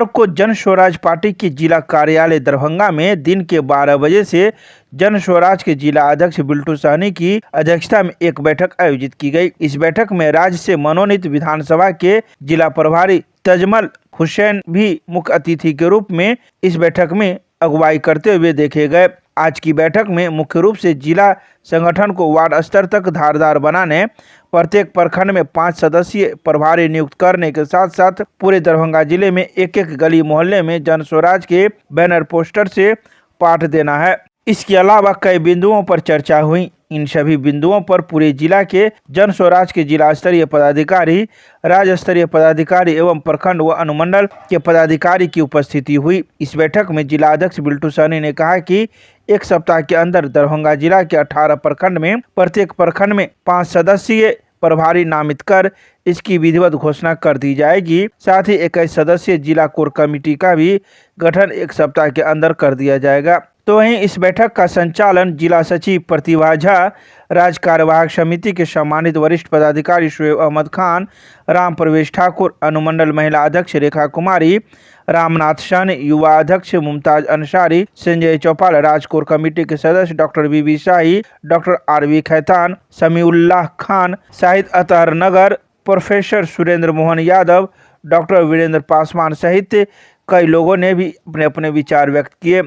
बुधवार को जन स्वराज पार्टी के जिला कार्यालय दरभंगा में दिन के 12 बजे से जन स्वराज के जिला अध्यक्ष बिल्टू सहनी की अध्यक्षता में एक बैठक आयोजित की गई। इस बैठक में राज्य से मनोनीत विधानसभा के जिला प्रभारी तजमल हुसैन भी मुख्य अतिथि के रूप में इस बैठक में अगुवाई करते हुए देखे गए। आज की बैठक में मुख्य रूप से जिला संगठन को वार्ड स्तर तक धारदार बनाने, प्रत्येक प्रखंड में 5 सदस्यीय प्रभारी नियुक्त करने के साथ साथ पूरे दरभंगा जिले में एक एक गली मोहल्ले में जन स्वराज के बैनर पोस्टर से पाठ देना है। इसके अलावा कई बिंदुओं पर चर्चा हुई। इन सभी बिंदुओं पर पूरे जिला के जन स्वराज के जिला स्तरीय पदाधिकारी, राज्य स्तरीय पदाधिकारी एवं प्रखंड व अनुमंडल के पदाधिकारी की उपस्थिति हुई। इस बैठक में जिला अध्यक्ष बिल्टू सहनी ने कहा कि एक सप्ताह के अंदर दरभंगा जिला के 18 प्रखंड में प्रत्येक प्रखंड में 5 सदस्यीय प्रभारी नामित कर इसकी विधिवत घोषणा कर दी जाएगी। साथ ही 21 सदस्यीय जिला कोर कमेटी का भी गठन एक सप्ताह के अंदर कर दिया जाएगा। तो वहीं इस बैठक का संचालन जिला सचिव प्रतिभा झा, राज्य कार्यवाहक समिति के सम्मानित वरिष्ठ पदाधिकारी शोएब अहमद खान, राम प्रवेश ठाकुर, अनुमंडल महिला अध्यक्ष रेखा कुमारी, रामनाथ सहनी, युवा अध्यक्ष मुमताज अंसारी, संजय चौपाल, राज कोर कमेटी के सदस्य डॉक्टर बीबी शाही, डॉक्टर आरवी खैतान, समीउल्लाह खान, शाहिद अतहर नगर, प्रोफेसर सुरेंद्र मोहन यादव, डॉक्टर वीरेंद्र पासवान सहित कई लोगों ने भी अपने अपने विचार व्यक्त किए।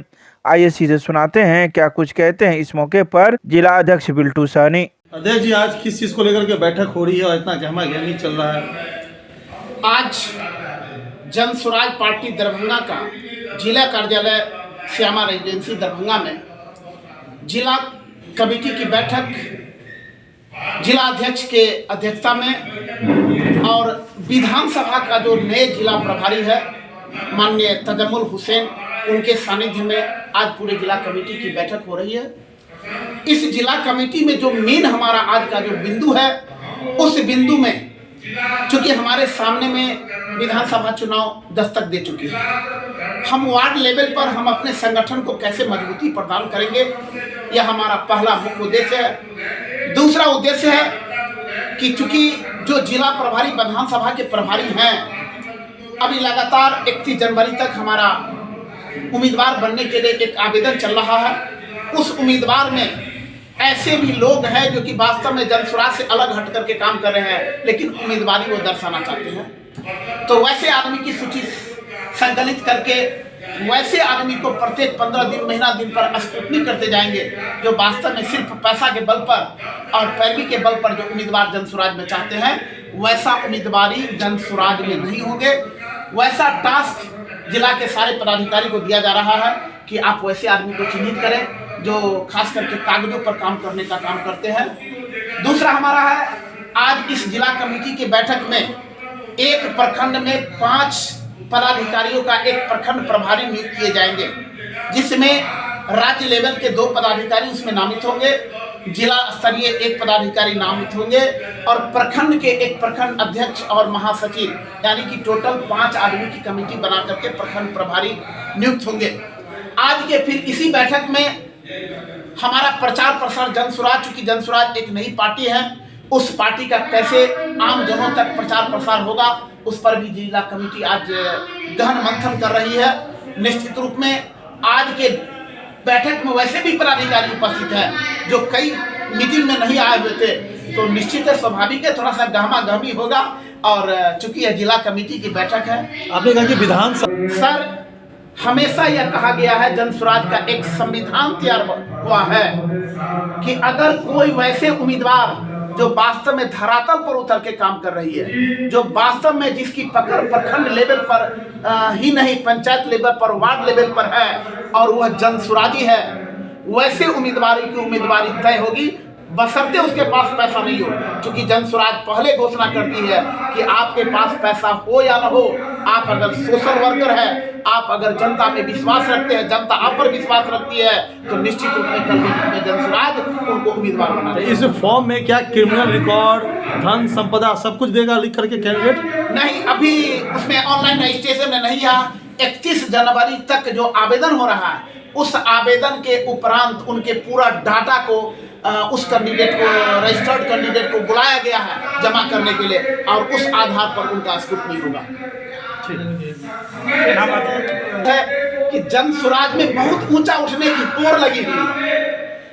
आइए सीधे सुनाते हैं क्या कुछ कहते हैं इस मौके पर जिला अध्यक्ष बिल्टू सहनी। अध्यक्ष जी, आज किस चीज को लेकर के बैठक हो रही है और इतना गहमा गहमी चल रहा है? आज जन स्वराज पार्टी दरभंगा का जिला कार्यालय श्यामा रेजिडेंसी दरभंगा में जिला कमेटी की बैठक जिला अध्यक्ष के अध्यक्षता में और विधानसभा का जो नए जिला प्रभारी है माननीय तजम्मुल हुसैन, उनके सानिध्य में आज पूरे जिला कमेटी की बैठक हो रही है। इस जिला कमेटी में जो मेन हमारा आज का जो बिंदु है, उस बिंदु में चूंकि हमारे सामने में विधानसभा चुनाव दस्तक दे चुकी है, हम वार्ड लेवल पर हम अपने संगठन को कैसे मजबूती प्रदान करेंगे, यह हमारा पहला मुख्य उद्देश्य है। दूसरा उद्देश्य है कि चूंकि जो जिला प्रभारी विधानसभा के प्रभारी हैं, अभी लगातार 31 जनवरी तक हमारा उम्मीदवार बनने के लिए एक आवेदन चल रहा है। उस उम्मीदवार में ऐसे भी लोग हैं जो कि वास्तव में जन स्वराज से अलग हट करके काम कर रहे हैं, लेकिन उम्मीदवारी वो दर्शाना चाहते हैं। तो वैसे आदमी की सूची संकलित करके वैसे आदमी को प्रत्येक 15 दिन, महीना दिन पर स्क्रूटनी करते जाएंगे, जो वास्तव में सिर्फ पैसा के बल पर और पैरवी के बल पर जो उम्मीदवार जन स्वराज में चाहते हैं, वैसा उम्मीदवारी जन स्वराज में नहीं होंगे। वैसा टास्क जिला के सारे पदाधिकारी को दिया जा रहा है कि आप वैसे आदमी को चिन्हित करें जो खास करके कागजों पर काम करने का काम करते हैं। दूसरा हमारा है, आज इस जिला कमेटी की बैठक में एक प्रखंड में 5 पदाधिकारियों का एक प्रखंड प्रभारी नियुक्त किए जाएंगे, जिसमें राज्य लेवल के 2 पदाधिकारी उसमें नामित होंगे, जिला स्तरीय 1 पदाधिकारी नामित होंगे और प्रखंड के एक प्रखंड अध्यक्ष और महासचिव, यानी कि टोटल 5 आदमी की कमेटी बना करके प्रखंड प्रभारी नियुक्त होंगे। आज के फिर इसी बैठक में हमारा प्रचार प्रसार जन स्वराज, चूंकि जन स्वराज एक नई पार्टी है, उस पार्टी का कैसे आम जनों तक प्रचार प्रसार होगा, उस पर भी जिला कमेटी आज गहन मंथन कर रही है। निश्चित रूप में आज के बैठक में वैसे भी पदाधिकारी उपस्थित हैं जो कई मीटिंग में नहीं आए हुए थे, तो निश्चित है, स्वाभाविक है, थोड़ा सा गहमा गहमी होगा। और चूंकि यह जिला कमेटी की बैठक है, आपने कहा कि विधानसभा सर हमेशा यह कहा गया है, जन स्वराज का एक संविधान तैयार हुआ है कि अगर कोई वैसे उम्मीदवार जो वास्तव में धरातल पर उतर के काम कर रही है, जो वास्तव में जिसकी पकड़ प्रखंड लेवल पर ही नहीं पंचायत लेवल पर, वार्ड लेवल पर है और वह जन स्वराजी है, वैसे उम्मीदवारी की उम्मीदवारी तय होगी, बशर्ते उसके पास पैसा नहीं हो। क्योंकि जन स्वराज पहले घोषणा करती है कि आपके पास पैसा हो या न हो, आप अगर सोशल वर्कर है, आप अगर जनता में विश्वास रखते हैं, जनता आप पर विश्वास रखती है, तो निश्चित रूप में कल में जन स्वराज उनको उम्मीदवार बना रही है। इस फॉर्म में क्या क्रिमिनल रिकॉर्ड, धन संपदा सब कुछ देगा लिख करके कैंडिडेट? नहीं, अभी उसमें ऑनलाइन रजिस्ट्रेशन में नहीं है। 31 जनवरी तक जो आवेदन हो रहा है, उस आवेदन के उपरांत उनके पूरा डाटा को उस कैंडिडेट को, रजिस्टर्ड कैंडिडेट को बुलाया गया है जमा करने के लिए, और उस आधार पर उनका स्क्रूटनी होगा। ठीक है। है कि जन स्वराज में बहुत ऊंचा उठने की होड़ लगी हुई है,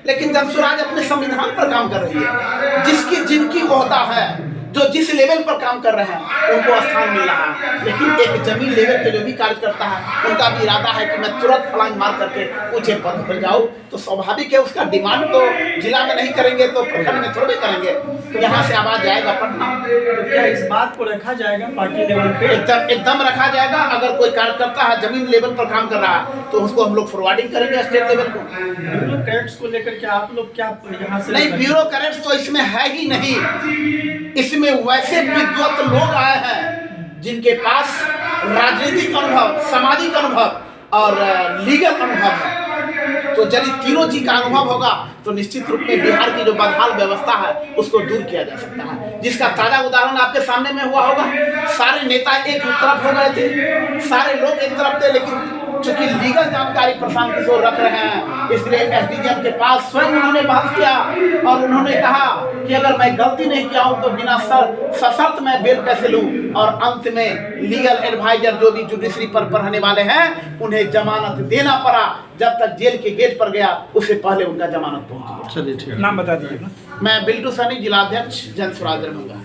लेकिन जन स्वराज अपने संविधान पर काम कर रही है। जिसकी जिनकी ओहदा है, जो जिस लेवल पर काम कर रहे हैं उनको स्थान मिल रहा है, लेकिन एक जमीन लेवल के जो भी कार्य करता है उनका भी इरादा है कि मैं तुरंत फलांग मार करके ऊंचे पद पर जाऊँ। तो स्वाभाविक है उसका डिमांड तो जिला में नहीं करेंगे तो प्रखंड में थोड़े करेंगे, तो यहाँ से आवाज जाएगा पटना। तो क्या इस बात को रखा जाएगा पार्टी लेवल पे? एकदम रखा जाएगा। अगर कोई कार्यकर्ता है जमीन लेवल पर काम कर रहा है तो उसको हम लोग फॉरवर्डिंग करेंगे स्टेट लेवल को। ब्यूरो कैडेट्स को लेकर के आप लोग क्या यहाँ से नहीं, ब्यूरो कैडेट्स तो इसमें है ही नहीं। इसमें वैसे विद्वत लोग आए हैं जिनके पास राजनीतिक अनुभव, सामाजिक अनुभव और लीगल अनुभव है। तो यदि तीनों जी का अनुभव होगा तो निश्चित रूप में बिहार की जो बदहाल व्यवस्था है उसको दूर किया जा सकता है, जिसका ताजा उदाहरण आपके सामने में हुआ होगा। सारे नेता एक तरफ हो गए थे, सारे लोग एक तरफ थे, लेकिन चूंकि लीगल जानकारी प्रशांत किशोर रख रहे हैं इसलिए एसडीएम के पास स्वयं उन्होंने बात किया और उन्होंने कहा कि अगर मैं गलती नहीं किया हूं तो बिना सशर्त मैं बेल कैसे लूं। और अंत में लीगल एडवाइजर जो भी जुडिशरी पर पढ़ने वाले हैं उन्हें जमानत देना पड़ा। जब तक जेल के गेट पर गया उससे पहले उनका जमानत पहुंच गया। चलिए ठीक है। नाम बता दीजिए। मैं बिल्टू सहनी, जिलाध्यक्ष जन स्वराज दरभंगा।